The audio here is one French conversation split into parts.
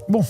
Bon,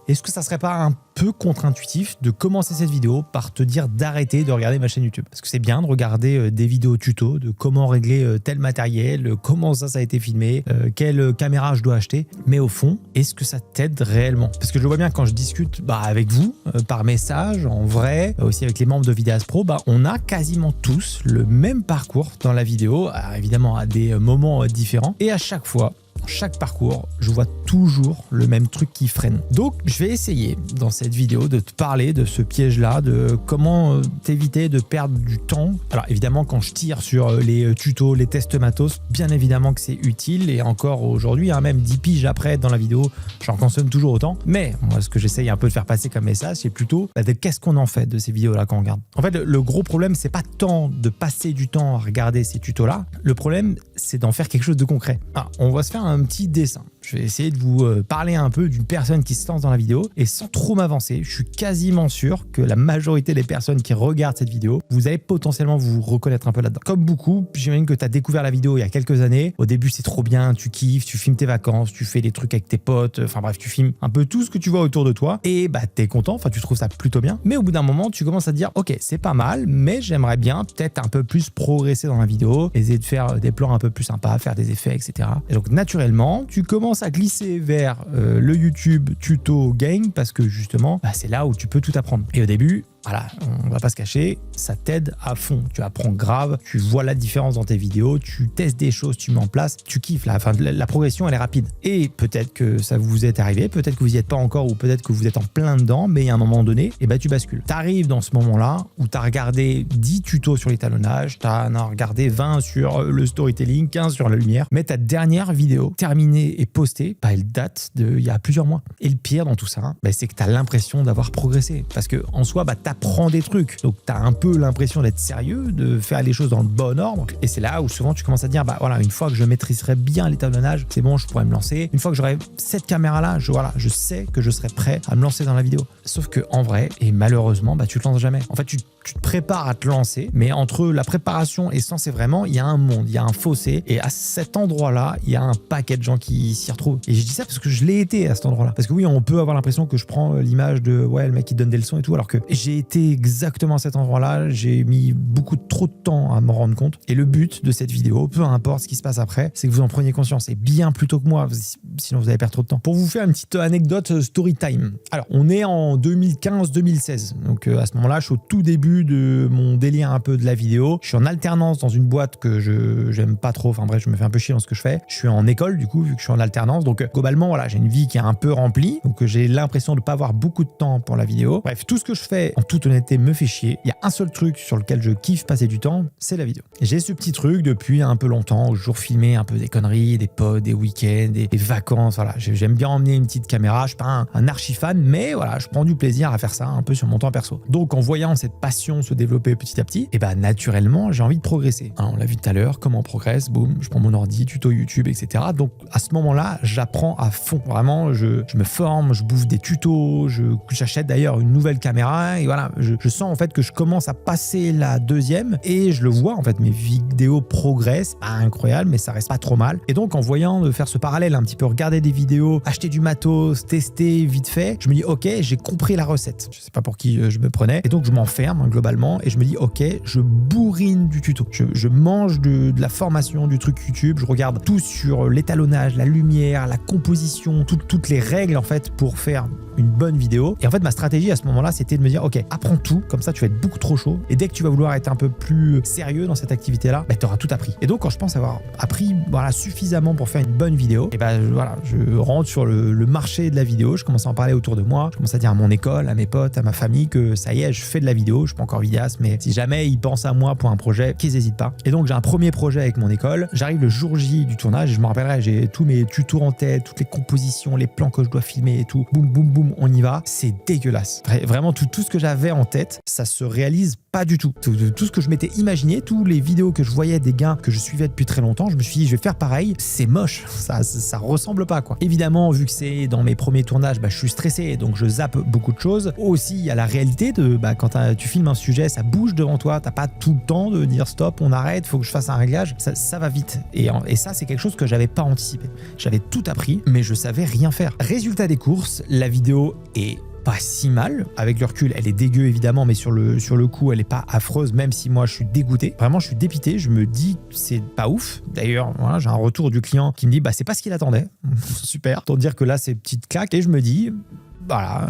est-ce que ça serait pas un peu contre-intuitif de commencer cette vidéo par te dire d'arrêter de regarder ma chaîne YouTube? Parce que c'est bien de regarder des vidéos tuto de comment régler tel matériel, comment ça a été filmé, quelle caméra je dois acheter. Mais au fond, est-ce que ça t'aide réellement? Parce que je le vois bien quand je discute avec vous, par message, en vrai, aussi avec les membres de Vidéas Pro, on a quasiment tous le même parcours dans la vidéo, évidemment à des moments différents. Et à chaque fois, dans chaque parcours, je vois toujours le même truc qui freine. Donc, je vais essayer dans cette vidéo de te parler de ce piège-là, de comment t'éviter de perdre du temps. Alors, évidemment, quand je tire sur les tutos, les tests matos, bien évidemment que c'est utile. Et encore aujourd'hui, même 10 piges après dans la vidéo, j'en consomme toujours autant. Mais moi, ce que j'essaye un peu de faire passer comme message, c'est plutôt de qu'est-ce qu'on en fait de ces vidéos-là quand on regarde. En fait, le gros problème, c'est pas tant de passer du temps à regarder ces tutos-là. Le problème, c'est d'en faire quelque chose de concret. Alors, on va se faire un petit dessin. Je vais essayer de vous parler un peu d'une personne qui se lance dans la vidéo et sans trop m'avancer, je suis quasiment sûr que la majorité des personnes qui regardent cette vidéo, vous allez potentiellement vous reconnaître un peu là-dedans. Comme beaucoup, j'imagine que tu as découvert la vidéo il y a quelques années. Au début, c'est trop bien, tu kiffes, tu filmes tes vacances, tu fais des trucs avec tes potes, enfin bref, tu filmes un peu tout ce que tu vois autour de toi et t'es content, enfin tu trouves ça plutôt bien. Mais au bout d'un moment, tu commences à te dire, ok, c'est pas mal, mais j'aimerais bien peut-être un peu plus progresser dans la vidéo, essayer de faire des plans un peu plus sympas, faire des effets, etc. Et donc naturellement, tu commences à glisser vers le YouTube tuto game parce que justement, c'est là où tu peux tout apprendre. Et au début, voilà, on va pas se cacher, ça t'aide à fond. Tu apprends grave, tu vois la différence dans tes vidéos, tu testes des choses, tu mets en place, tu kiffes. La progression, elle est rapide. Et peut-être que ça vous est arrivé, peut-être que vous n'y êtes pas encore ou peut-être que vous êtes en plein dedans, mais à un moment donné, tu bascules. Tu arrives dans ce moment-là où tu as regardé 10 tutos sur l'étalonnage, tu as regardé 20 sur le storytelling, 15 sur la lumière, mais ta dernière vidéo terminée et postée, elle date d'il y a plusieurs mois. Et le pire dans tout ça, c'est que tu as l'impression d'avoir progressé. Parce que en soi, t'apprends des trucs. Donc, tu as un peu l'impression d'être sérieux, de faire les choses dans le bon ordre. Et c'est là où souvent tu commences à te dire, voilà, une fois que je maîtriserai bien l'étalonnage, c'est bon, je pourrais me lancer. Une fois que j'aurai cette caméra-là, je sais que je serai prêt à me lancer dans la vidéo. Sauf que en vrai, et malheureusement, tu te lances jamais. En fait, tu te prépares à te lancer, mais entre la préparation et sans, c'est vraiment, il y a un monde, il y a un fossé. Et à cet endroit-là, il y a un paquet de gens qui s'y retrouvent. Et je dis ça parce que je l'ai été à cet endroit-là. Parce que oui, on peut avoir l'impression que je prends l'image de, le mec qui donne des leçons et tout, alors que j'ai été exactement à cet endroit-là, j'ai mis trop de temps à m'en rendre compte. Et le but de cette vidéo, peu importe ce qui se passe après, c'est que vous en preniez conscience. Et bien plus tôt que moi, sinon vous allez perdre trop de temps. Pour vous faire une petite anecdote story time. Alors, on est en 2015-2016. Donc à ce moment-là, je suis au tout début de mon délire un peu de la vidéo. Je suis en alternance dans une boîte que j'aime pas trop. Enfin bref, je me fais un peu chier dans ce que je fais. Je suis en école du coup, vu que je suis en alternance. Donc globalement, voilà, j'ai une vie qui est un peu remplie. Donc j'ai l'impression de pas avoir beaucoup de temps pour la vidéo. Bref, tout ce que je fais, en toute honnêteté, me fait chier. Il y a un seul truc sur lequel je kiffe passer du temps, c'est la vidéo. J'ai ce petit truc depuis un peu longtemps où je filmer un peu des conneries, des pods, des week-ends, des vacances. Voilà, j'aime bien emmener une petite caméra. Je suis pas un archi fan, mais voilà, je prends du plaisir à faire ça un peu sur mon temps perso. Donc en voyant cette passion se développer petit à petit, naturellement, j'ai envie de progresser. Alors, on l'a vu tout à l'heure, comment on progresse, boum, je prends mon ordi, tuto YouTube, etc. Donc à ce moment-là, j'apprends à fond. Vraiment, je me forme, je bouffe des tutos, j'achète d'ailleurs une nouvelle caméra et voilà, je sens en fait que je commence à passer la deuxième et je le vois en fait, mes vidéos progressent, pas incroyable, mais ça reste pas trop mal. Et donc en voyant de faire ce parallèle un petit peu, regarder des vidéos, acheter du matos, tester vite fait, je me dis ok, j'ai compris la recette. Je sais pas pour qui je me prenais et donc je m'enferme globalement et je me dis ok, je bourrine du tuto. Je mange de la formation du truc YouTube, je regarde tout sur l'étalonnage, la lumière, la composition, toutes les règles en fait pour faire une bonne vidéo. Et en fait, ma stratégie à ce moment-là, c'était de me dire ok, apprends tout, comme ça tu vas être beaucoup trop chaud et dès que tu vas vouloir être un peu plus sérieux dans cette activité-là, tu auras tout appris. Et donc quand je pense avoir appris suffisamment pour faire une bonne vidéo, et je rentre sur le marché de la vidéo, je commence à en parler autour de moi, je commence à dire à mon école, à mes potes, à ma famille que ça y est, je fais de la vidéo, je suis pas encore vidéaste, mais si jamais ils pensent à moi pour un projet, qu'ils n'hésitent pas. Et donc j'ai un premier projet avec mon école, j'arrive le jour J du tournage et je me rappellerai, j'ai tous mes tutos en tête, toutes les compositions, les plans que je dois filmer et tout, boum boum boum, on y va, c'est dégueulasse. Vraiment tout ce que j'avais j'avais en tête, ça se réalise pas du tout. Tout ce que je m'étais imaginé, tous les vidéos que je voyais des gars que je suivais depuis très longtemps, je me suis dit, je vais faire pareil. C'est moche, ça ressemble pas, quoi. Évidemment, vu que c'est dans mes premiers tournages, je suis stressé, donc je zappe beaucoup de choses. Aussi, il y a la réalité de quand tu filmes un sujet, ça bouge devant toi, t'as pas tout le temps de dire stop, on arrête, faut que je fasse un réglage. Ça va vite. Et ça, c'est quelque chose que j'avais pas anticipé. J'avais tout appris, mais je savais rien faire. Résultat des courses, la vidéo est pas si mal. Avec le recul, elle est dégueu évidemment, mais sur le coup, elle est pas affreuse, même si moi je suis dégoûté. Vraiment, je suis dépité. Je me dis c'est pas ouf. D'ailleurs, voilà, j'ai un retour du client qui me dit c'est pas ce qu'il attendait. Super. Autant dire que là, c'est petite claque. Et je me dis voilà,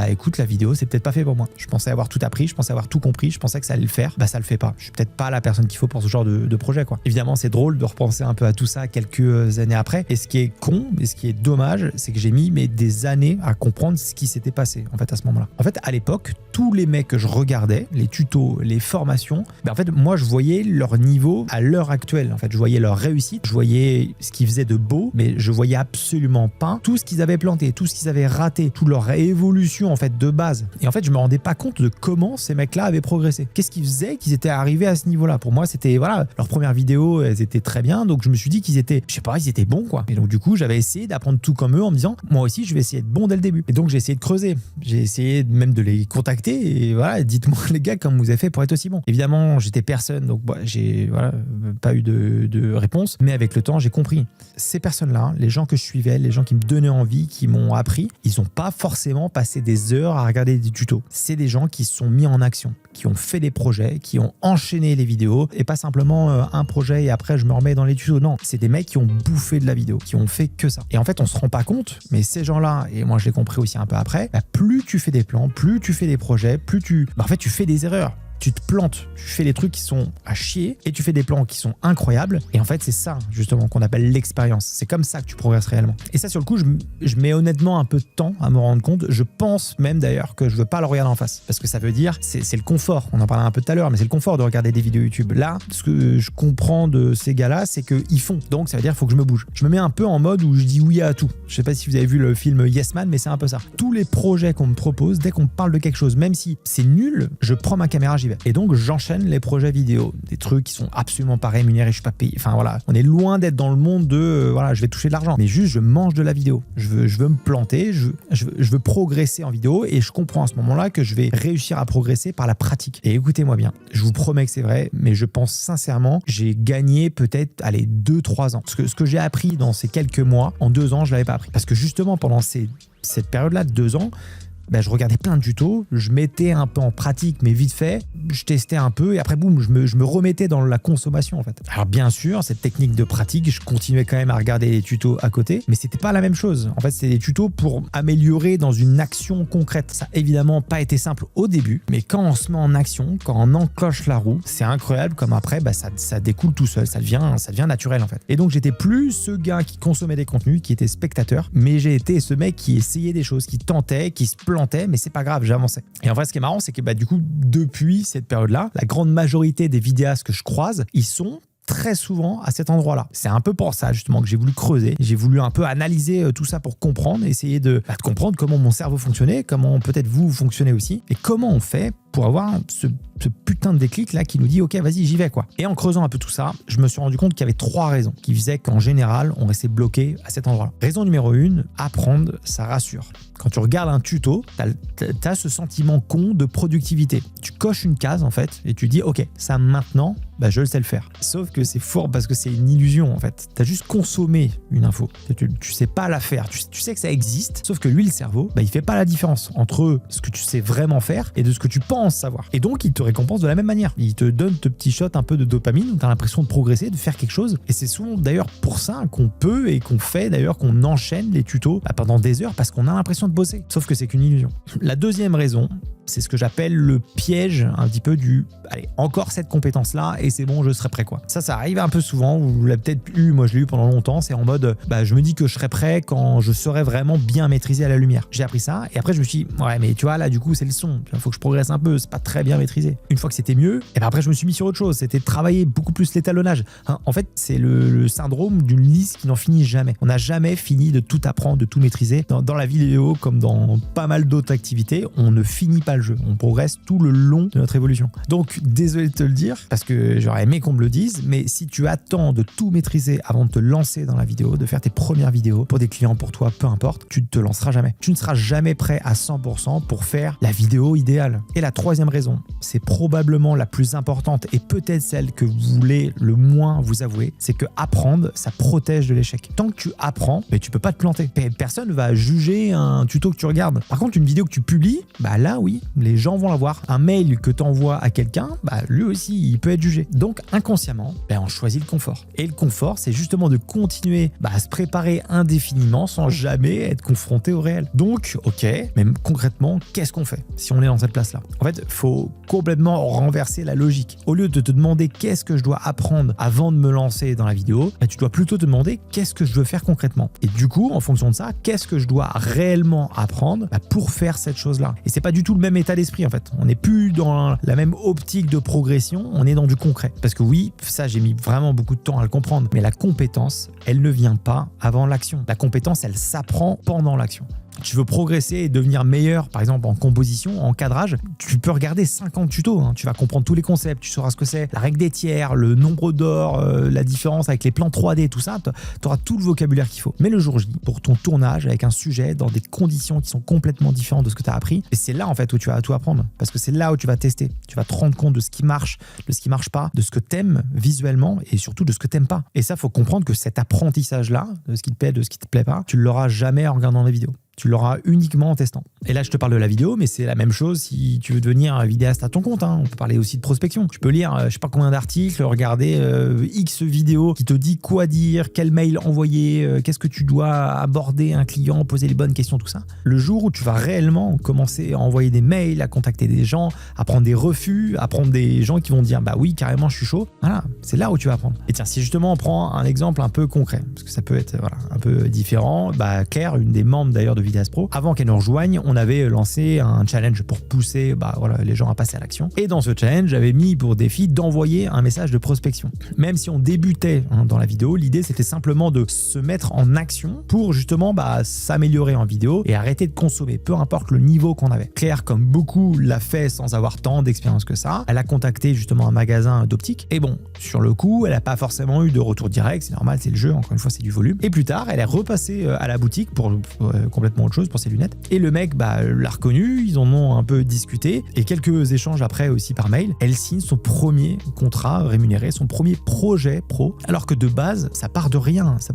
écoute, la vidéo, c'est peut-être pas fait pour moi. Je pensais avoir tout appris, je pensais avoir tout compris, je pensais que ça allait le faire. Ça le fait pas. Je suis peut-être pas la personne qu'il faut pour ce genre de projet, quoi. Évidemment, c'est drôle de repenser un peu à tout ça quelques années après. Et ce qui est con, et ce qui est dommage, c'est que j'ai mis des années à comprendre ce qui s'était passé, en fait, à ce moment-là. En fait, à l'époque, tous les mecs que je regardais, les tutos, les formations, en fait, moi, je voyais leur niveau à l'heure actuelle. En fait, je voyais leur réussite, je voyais ce qu'ils faisaient de beau, mais je voyais absolument pas tout ce qu'ils avaient planté, tout ce qu'ils avaient raté, tout leur évolution en fait de base. Et en fait, je me rendais pas compte de comment ces mecs-là avaient progressé. Qu'est-ce qu'ils faisaient qu'ils étaient arrivés à ce niveau-là? Pour moi, c'était voilà, leurs premières vidéos, elles étaient très bien, donc je me suis dit qu'ils étaient, je sais pas, ils étaient bons, quoi. Et donc du coup, j'avais essayé d'apprendre tout comme eux en me disant, moi aussi, je vais essayer d'être bon dès le début. Et donc j'ai essayé de creuser, j'ai essayé même de les contacter et voilà, dites-moi les gars comment vous avez fait pour être aussi bon. Évidemment, j'étais personne, donc j'ai pas eu de réponse, mais avec le temps, j'ai compris. Ces personnes-là, les gens que je suivais, les gens qui me donnaient envie, qui m'ont appris, ils ont pas forcément passé des heures à regarder des tutos. C'est des gens qui se sont mis en action, qui ont fait des projets, qui ont enchaîné les vidéos et pas simplement un projet et après je me remets dans les tutos. Non, c'est des mecs qui ont bouffé de la vidéo, qui ont fait que ça. Et en fait, on se rend pas compte, mais ces gens-là, et moi je l'ai compris aussi un peu après, plus tu fais des plans, plus tu fais des projets, plus tu fais des erreurs. Tu te plantes, tu fais des trucs qui sont à chier et tu fais des plans qui sont incroyables. Et en fait, c'est ça justement qu'on appelle l'expérience. C'est comme ça que tu progresses réellement. Et ça, sur le coup, je mets honnêtement un peu de temps à me rendre compte. Je pense même d'ailleurs que je veux pas le regarder en face. Parce que ça veut dire, c'est le confort. On en parlait un peu tout à l'heure, mais c'est le confort de regarder des vidéos YouTube. Là, ce que je comprends de ces gars-là, c'est qu'ils font. Donc ça veut dire qu'il faut que je me bouge. Je me mets un peu en mode où je dis oui à tout. Je sais pas si vous avez vu le film Yes Man, mais c'est un peu ça. Tous les projets qu'on me propose, dès qu'on me parle de quelque chose, même si c'est nul, je prends ma caméra, j'y vais. Et donc j'enchaîne les projets vidéo, des trucs qui sont absolument pas rémunérés, je suis pas payé. Enfin voilà, on est loin d'être dans le monde de je vais toucher de l'argent, mais juste je mange de la vidéo. Je veux me planter, je veux progresser en vidéo et je comprends à ce moment-là que je vais réussir à progresser par la pratique. Et écoutez-moi bien, je vous promets que c'est vrai, mais je pense sincèrement, j'ai gagné peut-être 2-3 ans. Ce que j'ai appris dans ces quelques mois, en 2 ans, je l'avais pas appris. Parce que justement pendant cette période-là de 2 ans, je regardais plein de tutos, je mettais un peu en pratique, mais vite fait, je testais un peu et après, boum, je me remettais dans la consommation en fait. Alors bien sûr, cette technique de pratique, je continuais quand même à regarder les tutos à côté, mais c'était pas la même chose. En fait, c'était des tutos pour améliorer dans une action concrète. Ça a évidemment pas été simple au début, mais quand on se met en action, quand on enclenche la roue, c'est incroyable comme après, ça découle tout seul, ça devient naturel en fait. Et donc, j'étais plus ce gars qui consommait des contenus, qui était spectateur, mais j'ai été ce mec qui essayait des choses, qui tentait, qui se plantait, mais c'est pas grave, j'avançais. Et en fait, ce qui est marrant, c'est que du coup, depuis cette période-là, la grande majorité des vidéastes que je croise, ils sont très souvent à cet endroit-là. C'est un peu pour ça justement que j'ai voulu creuser, j'ai voulu un peu analyser tout ça pour comprendre, essayer de comprendre comment mon cerveau fonctionnait, comment peut-être vous fonctionnez aussi, et comment on fait pour avoir ce putain de déclic là qui nous dit ok vas-y j'y vais quoi. Et en creusant un peu tout ça, je me suis rendu compte qu'il y avait 3 raisons qui faisaient qu'en général on restait bloqué à cet endroit-là. Raison numéro 1, apprendre ça rassure. Quand tu regardes un tuto, t'as ce sentiment con de productivité. Tu coches une case en fait et tu dis ok ça maintenant je le sais le faire. Sauf que c'est fort parce que c'est une illusion en fait. T'as juste consommé une info. Tu sais pas la faire. Tu sais que ça existe. Sauf que lui, le cerveau, il fait pas la différence entre ce que tu sais vraiment faire et de ce que tu penses savoir. Et donc, il te récompense de la même manière. Il te donne ce petit shot un peu de dopamine où t'as l'impression de progresser, de faire quelque chose. Et c'est souvent d'ailleurs pour ça qu'on peut et qu'on fait d'ailleurs qu'on enchaîne les tutos pendant des heures parce qu'on a l'impression de bosser. Sauf que c'est qu'une illusion. La deuxième raison, c'est ce que j'appelle le piège un petit peu du allez, encore cette compétence-là et c'est bon, je serai prêt quoi. Ça arrive un peu souvent, vous l'avez peut-être eu, moi je l'ai eu pendant longtemps, c'est en mode je me dis que je serai prêt quand je serai vraiment bien maîtrisé à la lumière. J'ai appris ça et après je me suis dit, ouais mais tu vois là du coup c'est le son, il faut que je progresse un peu, c'est pas très bien maîtrisé. Une fois que c'était mieux, et après je me suis mis sur autre chose, c'était de travailler beaucoup plus l'étalonnage. En fait c'est le syndrome d'une liste qui n'en finit jamais. On n'a jamais fini de tout apprendre, de tout maîtriser. Dans la vidéo comme dans pas mal d'autres activités, on ne finit pas pas le jeu. On progresse tout le long de notre évolution. Donc, désolé de te le dire, parce que j'aurais aimé qu'on me le dise, mais si tu attends de tout maîtriser avant de te lancer dans la vidéo, de faire tes premières vidéos pour des clients, pour toi, peu importe, tu ne te lanceras jamais. Tu ne seras jamais prêt à 100% pour faire la vidéo idéale. Et la troisième raison, c'est probablement la plus importante et peut-être celle que vous voulez le moins vous avouer, c'est que apprendre, ça protège de l'échec. Tant que tu apprends, mais tu peux pas te planter. Personne ne va juger un tuto que tu regardes. Par contre, une vidéo que tu publies, bah là oui, les gens vont la voir. Un mail que tu envoies à quelqu'un, bah lui aussi, il peut être jugé. Donc inconsciemment, on choisit le confort. Et le confort, c'est justement de continuer à se préparer indéfiniment sans jamais être confronté au réel. Donc, ok, mais concrètement, qu'est-ce qu'on fait si on est dans cette place-là? En fait, il faut complètement renverser la logique. Au lieu de te demander qu'est-ce que je dois apprendre avant de me lancer dans la vidéo, tu dois plutôt te demander qu'est-ce que je veux faire concrètement. Et du coup, en fonction de ça, qu'est-ce que je dois réellement apprendre pour faire cette chose-là? Et c'est pas du tout le même état d'esprit en fait. On n'est plus dans la même optique de progression, on est dans du concret. Parce que oui, ça j'ai mis vraiment beaucoup de temps à le comprendre, mais la compétence, elle ne vient pas avant l'action. La compétence, elle s'apprend pendant l'action. Tu veux progresser et devenir meilleur, par exemple en composition, en cadrage, tu peux regarder 50 tutos, tu vas comprendre tous les concepts, tu sauras ce que c'est, la règle des tiers, le nombre d'or, la différence avec les plans 3D, tout ça, tu auras tout le vocabulaire qu'il faut. Mais le jour J, pour ton tournage avec un sujet dans des conditions qui sont complètement différentes de ce que tu as appris, et c'est là en fait où tu vas tout apprendre, parce que c'est là où tu vas tester, tu vas te rendre compte de ce qui marche, de ce qui marche pas, de ce que tu aimes visuellement et surtout de ce que tu n'aimes pas. Et ça, il faut comprendre que cet apprentissage-là, de ce qui te plaît, de ce qui te plaît pas, tu ne l'auras jamais en regardant les vidéos. Tu l'auras uniquement en testant. Et là, je te parle de la vidéo, mais c'est la même chose si tu veux devenir vidéaste à ton compte. On peut parler aussi de prospection. Tu peux lire, je sais pas combien d'articles, regarder X vidéos qui te dit quoi dire, quel mail envoyer, qu'est-ce que tu dois aborder un client, poser les bonnes questions, tout ça. Le jour où tu vas réellement commencer à envoyer des mails, à contacter des gens, à prendre des refus, à prendre des gens qui vont dire bah oui, carrément, je suis chaud. Voilà, c'est là où tu vas apprendre. Et tiens, si justement on prend un exemple un peu concret, parce que ça peut être un peu différent, Claire, une des membres d'ailleurs de Vidéaste Pro, avant qu'elle nous rejoigne, on avait lancé un challenge pour pousser les gens à passer à l'action. Et dans ce challenge, j'avais mis pour défi d'envoyer un message de prospection. Même si on débutait dans la vidéo, l'idée c'était simplement de se mettre en action pour justement s'améliorer en vidéo et arrêter de consommer, peu importe le niveau qu'on avait. Claire, comme beaucoup l'a fait sans avoir tant d'expérience que ça, elle a contacté justement un magasin d'optique. Et bon, sur le coup, elle n'a pas forcément eu de retour direct, c'est normal, c'est le jeu, encore une fois, c'est du volume. Et plus tard, elle est repassée à la boutique pour complètement autre chose, pour ses lunettes. Et le mec l'a reconnu, ils en ont un peu discuté et quelques échanges après aussi par mail. Elle signe son premier contrat rémunéré, son premier projet pro, alors que de base, ça part de rien, ça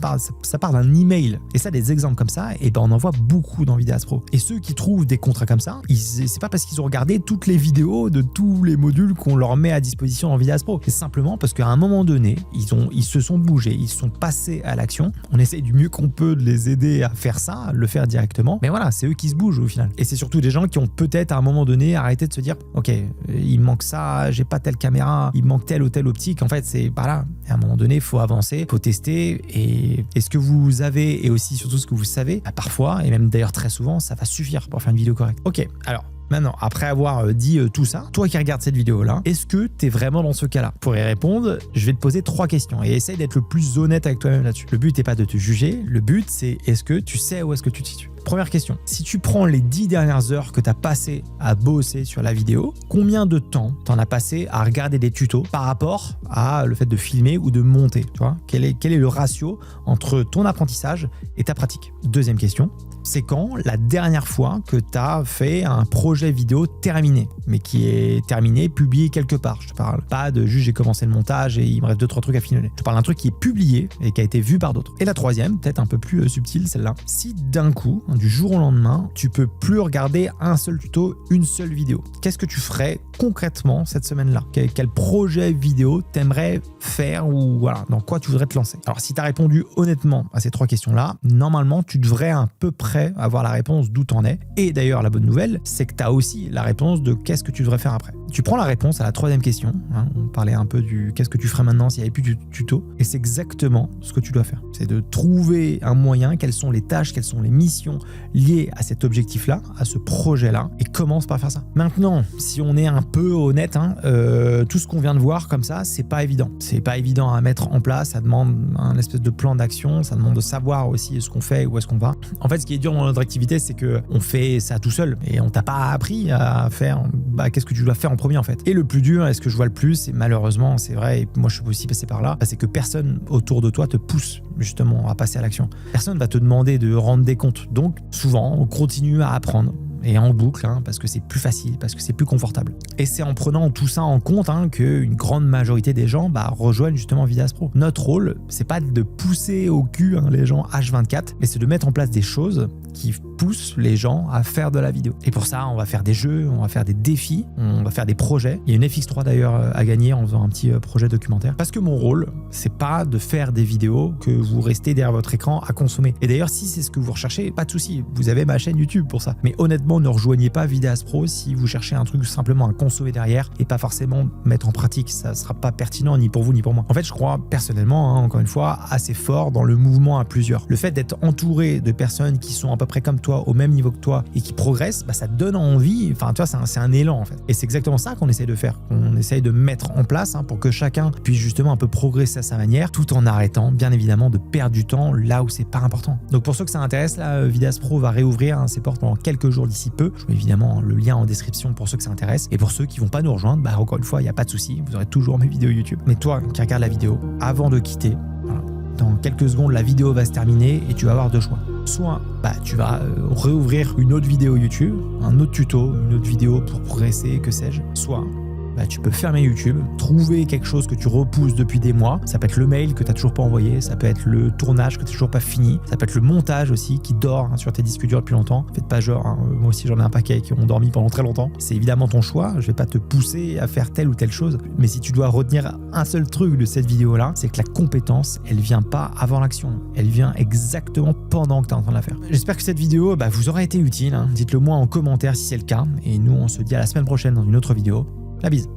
part d'un email. Et ça, des exemples comme ça, on en voit beaucoup dans Vidéaste Pro. Et ceux qui trouvent des contrats comme ça, c'est pas parce qu'ils ont regardé toutes les vidéos de tous les modules qu'on leur met à disposition dans Vidéaste Pro. C'est simplement parce qu'à un moment donné, ils se sont bougés, ils sont passés à l'action. On essaie du mieux qu'on peut de les aider à faire ça, le faire directement. Mais voilà, c'est eux qui se bougent au final. Et c'est surtout des gens qui ont peut-être à un moment donné arrêté de se dire ok, il me manque ça, j'ai pas telle caméra, il me manque telle ou telle optique. En fait, c'est pas là. Et à un moment donné, il faut avancer, il faut tester. Et ce que vous avez et aussi surtout ce que vous savez, parfois, et même d'ailleurs très souvent, ça va suffire pour faire une vidéo correcte. Ok, alors maintenant, après avoir dit tout ça, toi qui regardes cette vidéo-là, est-ce que tu es vraiment dans ce cas-là? Pour y répondre, je vais te poser 3 questions et essaye d'être le plus honnête avec toi-même là-dessus. Le but n'est pas de te juger, le but c'est est-ce que tu sais où est-ce que tu te situes? Première question, si tu prends les 10 dernières heures que tu as passées à bosser sur la vidéo, combien de temps tu en as passé à regarder des tutos par rapport à le fait de filmer ou de monter, tu vois? Quel est le ratio entre ton apprentissage et ta pratique? Deuxième question, c'est quand la dernière fois que tu as fait un projet vidéo terminé, mais qui est terminé, publié quelque part? Je te parle pas de juste j'ai commencé le montage et il me reste 2-3 trucs à finir. Je te parle d'un truc qui est publié et qui a été vu par d'autres. Et la troisième, peut-être un peu plus subtile celle-là, si d'un coup, du jour au lendemain, tu peux plus regarder un seul tuto, une seule vidéo, qu'est-ce que tu ferais concrètement cette semaine-là? Quel projet vidéo t'aimerais faire ou voilà, dans quoi tu voudrais te lancer? Alors si tu as répondu honnêtement à ces 3 questions-là, normalement tu devrais à peu près avoir la réponse d'où t'en es. Et d'ailleurs la bonne nouvelle, c'est que tu as aussi la réponse de qu'est-ce que tu devrais faire après. Tu prends la réponse à la 3e question, on parlait un peu du qu'est-ce que tu ferais maintenant s'il n'y avait plus de tuto, et c'est exactement ce que tu dois faire. C'est de trouver un moyen, quelles sont les tâches, quelles sont les missions liées à cet objectif-là, à ce projet-là, et commence par faire ça. Maintenant, si on est un peu honnête, tout ce qu'on vient de voir comme ça, c'est pas évident. C'est pas évident à mettre en place, ça demande un espèce de plan d'action, ça demande de savoir aussi ce qu'on fait et où est-ce qu'on va. En fait, ce qui est dur dur dans notre activité, c'est que on fait ça tout seul et on t'a pas appris à faire qu'est-ce que tu dois faire en premier en fait. Et le plus dur, et ce que je vois le plus, et malheureusement c'est vrai, et moi je suis aussi passé par là, c'est que personne autour de toi te pousse justement à passer à l'action. Personne va te demander de rendre des comptes. Donc souvent on continue à apprendre. Et en boucle, parce que c'est plus facile, parce que c'est plus confortable. Et c'est en prenant tout ça en compte qu'une grande majorité des gens rejoignent justement Vidas Pro. Notre rôle, c'est pas de pousser au cul les gens H24, mais c'est de mettre en place des choses qui poussent les gens à faire de la vidéo. Et pour ça, on va faire des jeux, on va faire des défis, on va faire des projets. Il y a une FX3 d'ailleurs à gagner en faisant un petit projet documentaire. Parce que mon rôle, c'est pas de faire des vidéos que vous restez derrière votre écran à consommer. Et d'ailleurs, si c'est ce que vous recherchez, pas de souci, vous avez ma chaîne YouTube pour ça. Mais honnêtement, ne rejoignez pas Vidas Pro si vous cherchez un truc simplement à consommer derrière et pas forcément mettre en pratique. Ça sera pas pertinent ni pour vous ni pour moi. En fait, je crois personnellement, encore une fois, assez fort dans le mouvement à plusieurs. Le fait d'être entouré de personnes qui sont à peu près comme toi, au même niveau que toi et qui progressent, ça te donne envie. Enfin, tu vois, c'est un élan en fait. Et c'est exactement ça qu'on essaye de faire. On essaye de mettre en place pour que chacun puisse justement un peu progresser à sa manière, tout en arrêtant, bien évidemment, de perdre du temps là où c'est pas important. Donc pour ceux que ça intéresse, là, Vidas Pro va réouvrir ses portes pendant quelques jours d'ici peu. Je mets évidemment le lien en description pour ceux que ça intéresse. Et pour ceux qui vont pas nous rejoindre, encore une fois, il n'y a pas de souci, vous aurez toujours mes vidéos YouTube. Mais toi qui regardes la vidéo, avant de quitter, voilà, dans quelques secondes, la vidéo va se terminer et tu vas avoir deux choix. Soit tu vas réouvrir une autre vidéo YouTube, un autre tuto, une autre vidéo pour progresser, que sais-je. Soit tu peux fermer YouTube, trouver quelque chose que tu repousses depuis des mois. Ça peut être le mail que tu n'as toujours pas envoyé, ça peut être le tournage que tu n'as toujours pas fini, ça peut être le montage aussi qui dort sur tes disques durs depuis longtemps. Faites pas genre, moi aussi j'en ai un paquet qui ont dormi pendant très longtemps. C'est évidemment ton choix, je vais pas te pousser à faire telle ou telle chose, mais si tu dois retenir un seul truc de cette vidéo-là, c'est que la compétence, elle vient pas avant l'action, elle vient exactement pendant que tu es en train de la faire. J'espère que cette vidéo vous aura été utile, dites-le moi en commentaire si c'est le cas, et nous on se dit à la semaine prochaine dans une autre vidéo. La bise.